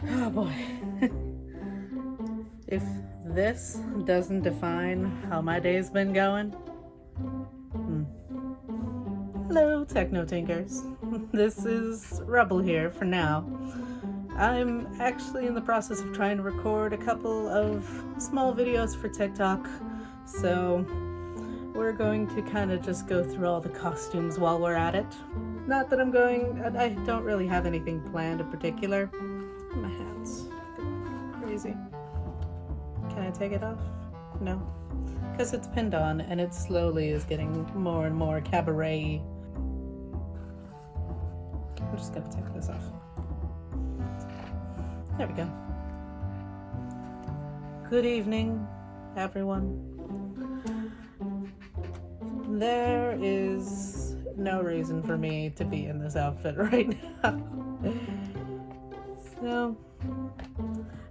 Oh boy. If this doesn't define how my day's been going. Hello, Techno Tinkers. This is Rubble here for now. I'm actually in the process of trying to record a couple of small videos for TikTok, so we're going to kind of just go through all the costumes while we're at it. Not that I don't really have anything planned in particular. My hat's crazy. Can I take it off? No. Because it's pinned on and it slowly is getting more and more cabaret. I'm just gonna take this off. There we go. Good evening, everyone. There is no reason for me to be in this outfit right now. So,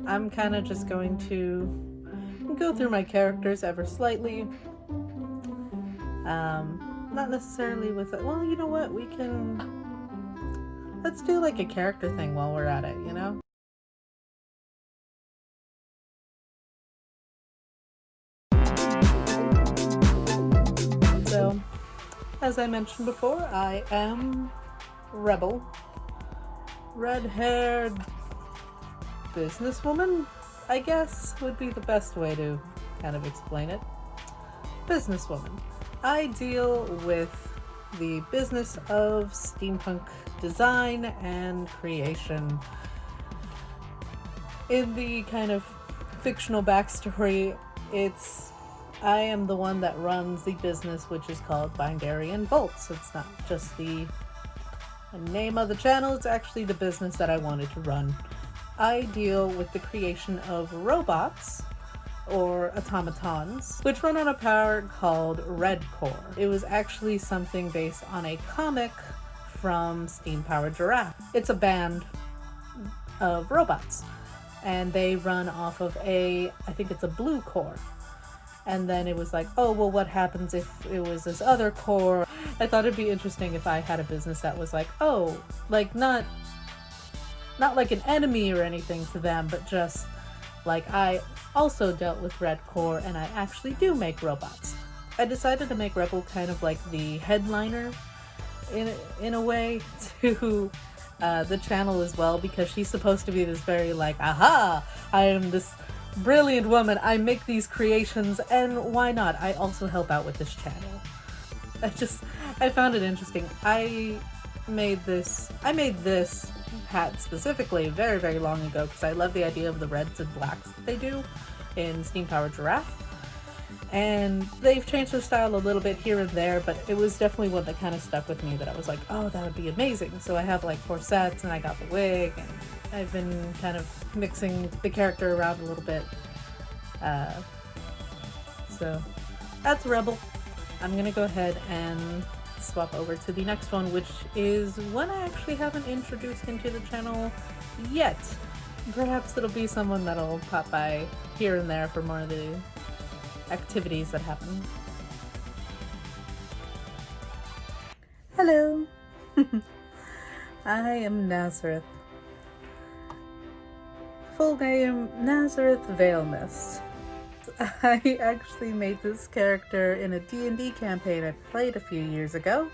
I'm kind of just going to go through my characters ever slightly. Not necessarily with it. Well, you know what? Let's do like a character thing while we're at it, you know? So, as I mentioned before, I am Rubble. Red-haired businesswoman, I guess, would be the best way to kind of explain it. Businesswoman. I deal with the business of steampunk design and creation. In the kind of fictional backstory, I am the one that runs the business, which is called Binderian Bolts. It's not just the name of the channel, it's actually the business that I wanted to run. I deal with the creation of robots, or automatons, which run on a power called Red Core. It was actually something based on a comic from Steam Powered Giraffe. It's a band of robots, and they run off of I think it's a blue core. And then it was like, oh, well, what happens if it was this other core? I thought it'd be interesting if I had a business that was like, oh, like not like an enemy or anything to them, but just like I also dealt with Red Core and I actually do make robots. I decided to make Rubble kind of like the headliner in a way to the channel as well, because she's supposed to be this very like, aha, I am this brilliant woman, I make these creations, and why not? I also help out with this channel. I found it interesting. I made this hat specifically very, very long ago because I love the idea of the reds and blacks that they do in Steam Powered Giraffe. And they've changed the style a little bit here and there, but it was definitely one that kind of stuck with me, that I was like, oh, that would be amazing. So I have like 4 sets and I got the wig, and I've been kind of mixing the character around a little bit. So that's Rubble. I'm gonna go ahead and swap over to the next one, which is one I actually haven't introduced into the channel yet. Perhaps it'll be someone that'll pop by here and there for more of the activities that happen. Hello! I am Nazareth. Full name, Nazereth Vailmist. I actually made this character in a D&D campaign I played a few years ago,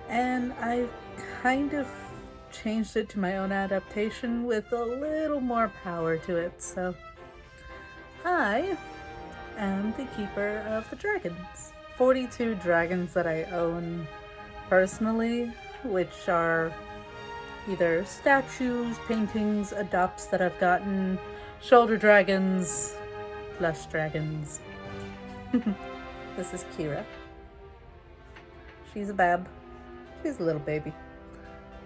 and I kind of changed it to my own adaptation with a little more power to it. So I am the keeper of the dragons. 42 dragons that I own personally, which are either statues, paintings, adopts that I've gotten, shoulder dragons, flesh dragons. This is Kira. She's a bab. She's a little baby.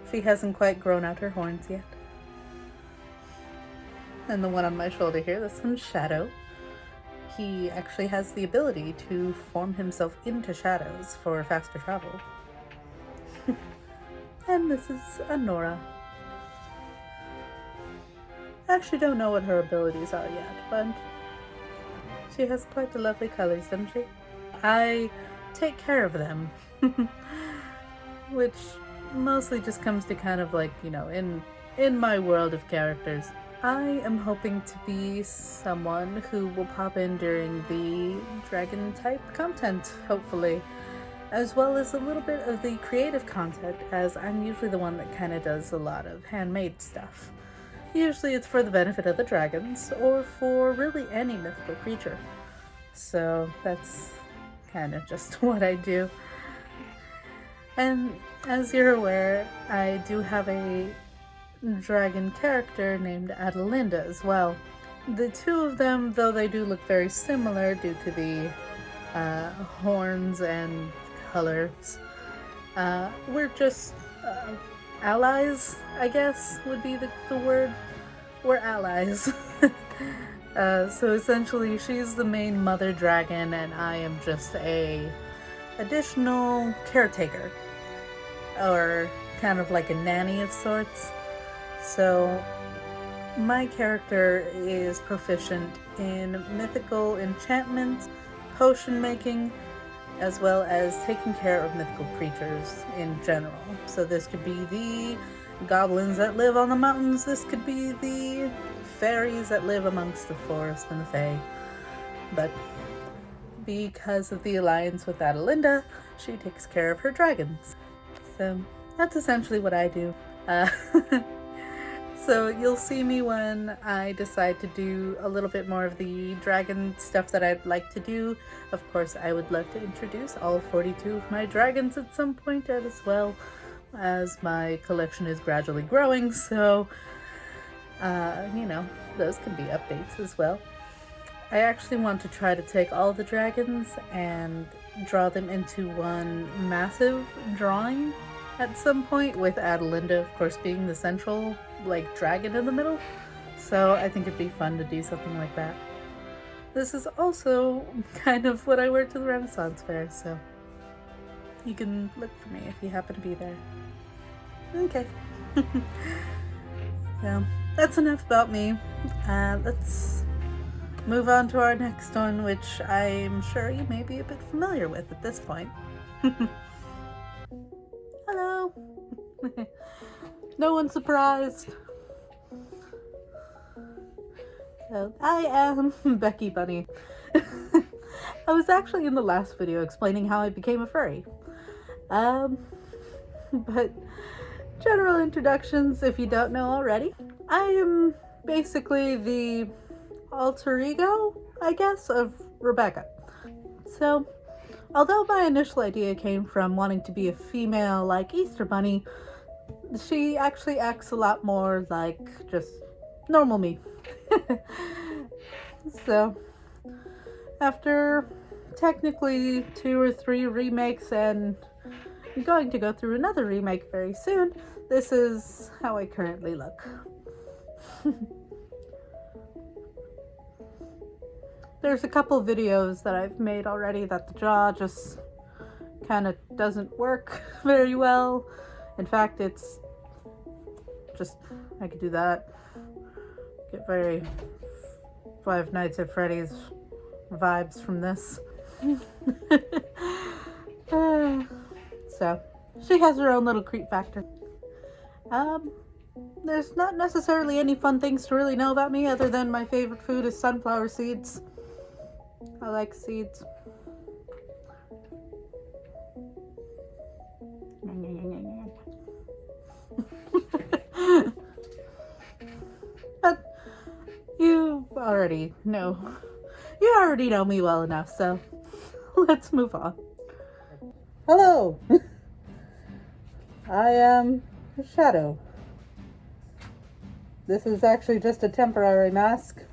She hasn't quite grown out her horns yet. And the one on my shoulder here, this one's Shadow. He actually has the ability to form himself into shadows for faster travel. And this is Anora. I actually don't know what her abilities are yet, but she has quite the lovely colors, doesn't she? I take care of them, which mostly just comes to kind of like, you know, in my world of characters, I am hoping to be someone who will pop in during the dragon type content, hopefully, as well as a little bit of the creative content, as I'm usually the one that kind of does a lot of handmade stuff. Usually it's for the benefit of the dragons, or for really any mythical creature. So that's kind of just what I do. And as you're aware, I do have a dragon character named Adelinda as well. The two of them, though they do look very similar due to the horns and colors, we're just allies, I guess would be the word. We're allies. So essentially she's the main mother dragon and I am just a additional caretaker, or kind of like a nanny of sorts. So my character is proficient in mythical enchantments, potion making, as well as taking care of mythical creatures in general. So this could be the goblins that live on the mountains, this could be the fairies that live amongst the forest and the fae. But because of the alliance with Adelinda, she takes care of her dragons. So that's essentially what I do. So you'll see me when I decide to do a little bit more of the dragon stuff that I'd like to do. Of course, I would love to introduce all 42 of my dragons at some point, as well as my collection is gradually growing, so those can be updates as well. I actually want to try to take all the dragons and draw them into one massive drawing at some point, with Adelinda, of course, being the central, dragon in the middle. So I think it'd be fun to do something like that. This is also kind of what I wear to the Renaissance Fair, so you can look for me if you happen to be there. Okay. So that's enough about me. Let's move on to our next one, which I'm sure you may be a bit familiar with at this point. Hello. No one's surprised. So I am Becky Bunny. I was actually in the last video explaining how I became a furry. But general introductions, if you don't know already. I am basically the alter ego, I guess, of Rebecca. So, although my initial idea came from wanting to be a female like Easter Bunny, she actually acts a lot more like just normal me. So, after technically 2 or 3 remakes, and I'm going to go through another remake very soon, this is how I currently look. There's a couple videos that I've made already that the jaw just kind of doesn't work very well. In fact, it's just, I could do that. Get very Five Nights at Freddy's vibes from this. So, she has her own little creep factor. There's not necessarily any fun things to really know about me other than my favorite food is sunflower seeds. I like seeds. But you already know me well enough, so let's move on. Hello! I am Shadow. This is actually just a temporary mask.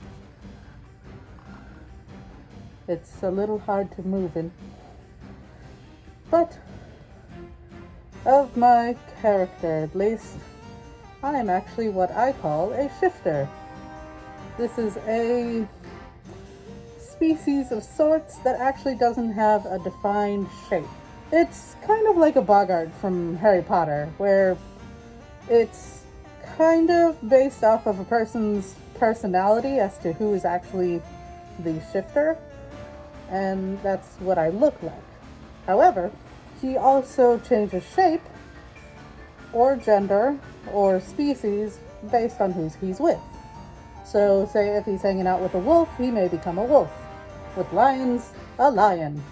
It's a little hard to move in. But, of my character at least, I am actually what I call a shifter. This is a species of sorts that actually doesn't have a defined shape. It's kind of like a boggart from Harry Potter, where it's kind of based off of a person's personality as to who is actually the shifter, and that's what I look like. However, he also changes shape, or gender, or species based on who he's with. So say if he's hanging out with a wolf, he may become a wolf. With lions, a lion.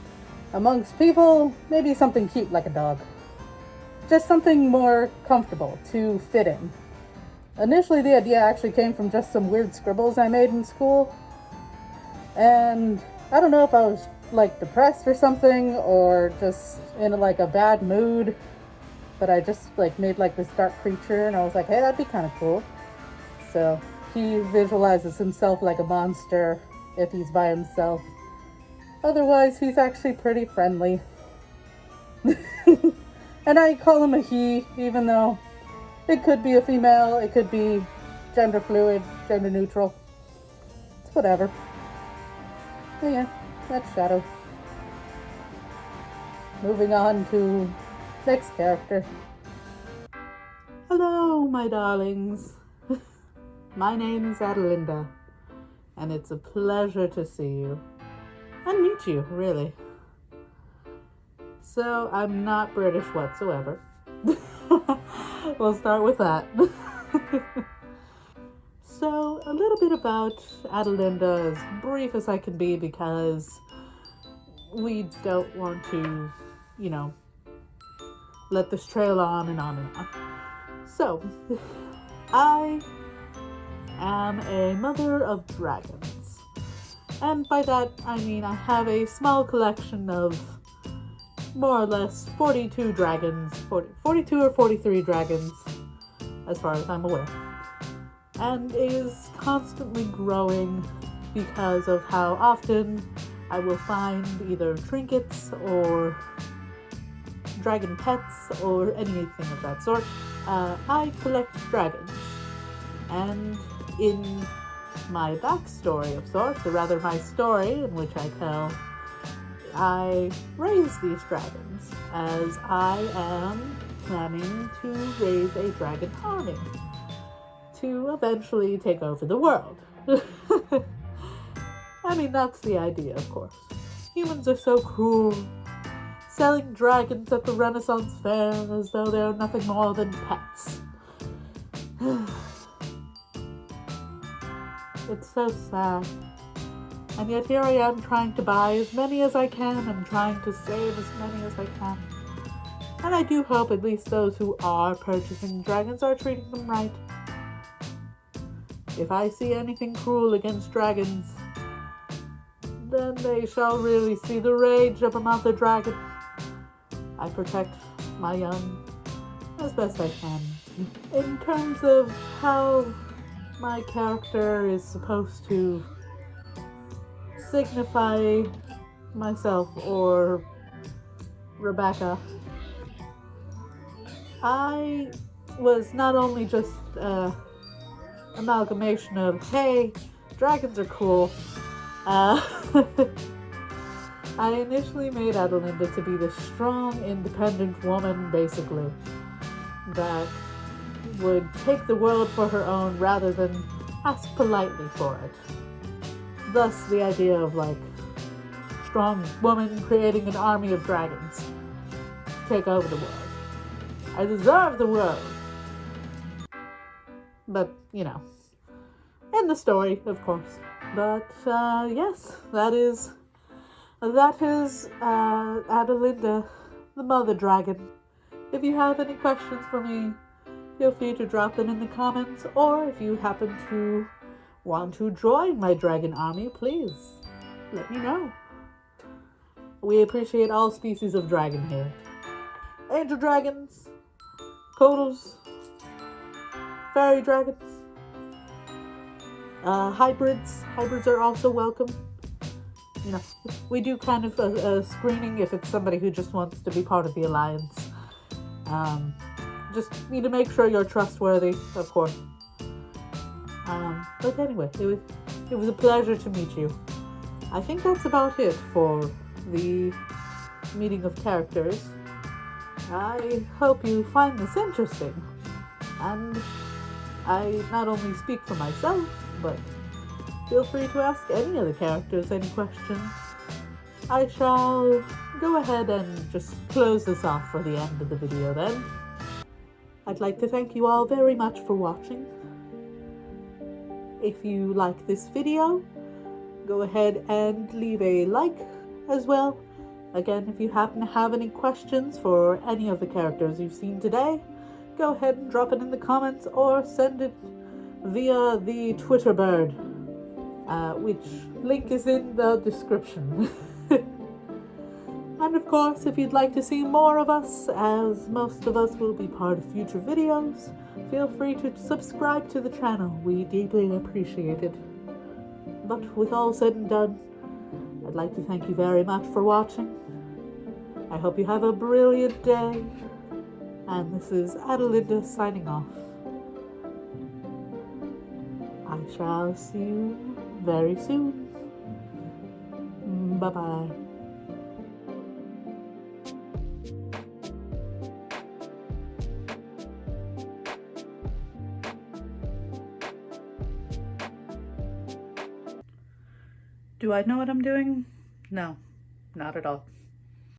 Amongst people, maybe something cute like a dog. Just something more comfortable to fit in. Initially, the idea actually came from just some weird scribbles I made in school. And I don't know if I was like depressed or something, or just in like a bad mood. But I just like made like this dark creature, and I was like, hey, that'd be kind of cool. So he visualizes himself like a monster if he's by himself. Otherwise, he's actually pretty friendly. And I call him a he, even though it could be a female, it could be gender fluid, gender neutral. It's whatever. But yeah, that's Shadow. Moving on to next character. Hello, my darlings. My name is Adelinda, and it's a pleasure to see you. And meet you, really. So, I'm not British whatsoever. We'll start with that. So, a little bit about Adelinda, as brief as I can be, because we don't want to, let this trail on and on and on. So, I am a mother of dragons. And by that, I mean I have a small collection of more or less 42 dragons, 42 or 43 dragons, as far as I'm aware. And is constantly growing because of how often I will find either trinkets or dragon pets or anything of that sort. I collect dragons. And in my backstory of sorts, or rather my story in which I tell, I raise these dragons as I am planning to raise a dragon army to eventually take over the world. I mean, that's the idea, of course. Humans are so cruel, selling dragons at the Renaissance Fair as though they're nothing more than pets. It's so sad. And yet here I am trying to buy as many as I can and trying to save as many as I can. And I do hope at least those who are purchasing dragons are treating them right. If I see anything cruel against dragons, then they shall really see the rage of a mother dragon. I protect my young as best I can. In terms of how my character is supposed to signify myself or Rebecca, I was not only just amalgamation of, hey, dragons are cool. I initially made Adelinda to be this strong, independent woman, basically, that would take the world for her own rather than ask politely for it. Thus, the idea of, strong woman creating an army of dragons to take over the world. I deserve the world. But, in the story, of course. But, yes, that is Adelinda, the mother dragon. If you have any questions for me, feel free to drop them in the comments, or if you happen to want to join my dragon army, please let me know. We appreciate all species of dragon here. Angel dragons, Kodals, fairy dragons, hybrids. Hybrids are also welcome. We do kind of a screening if it's somebody who just wants to be part of the alliance. Just need to make sure you're trustworthy, of course. But anyway, it was a pleasure to meet you. I think that's about it for the meeting of characters. I hope you find this interesting. And I not only speak for myself, but feel free to ask any of the characters any questions. I shall go ahead and just close this off for the end of the video then. I'd like to thank you all very much for watching. If you like this video, go ahead and leave a like as well. Again, if you happen to have any questions for any of the characters you've seen today, go ahead and drop it in the comments or send it via the Twitter bird, which link is in the description. And of course, if you'd like to see more of us, as most of us will be part of future videos, feel free to subscribe to the channel. We deeply appreciate it. But with all said and done, I'd like to thank you very much for watching. I hope you have a brilliant day. And this is Adelinda signing off. I shall see you very soon. Bye-bye. Do I know what I'm doing? No, not at all.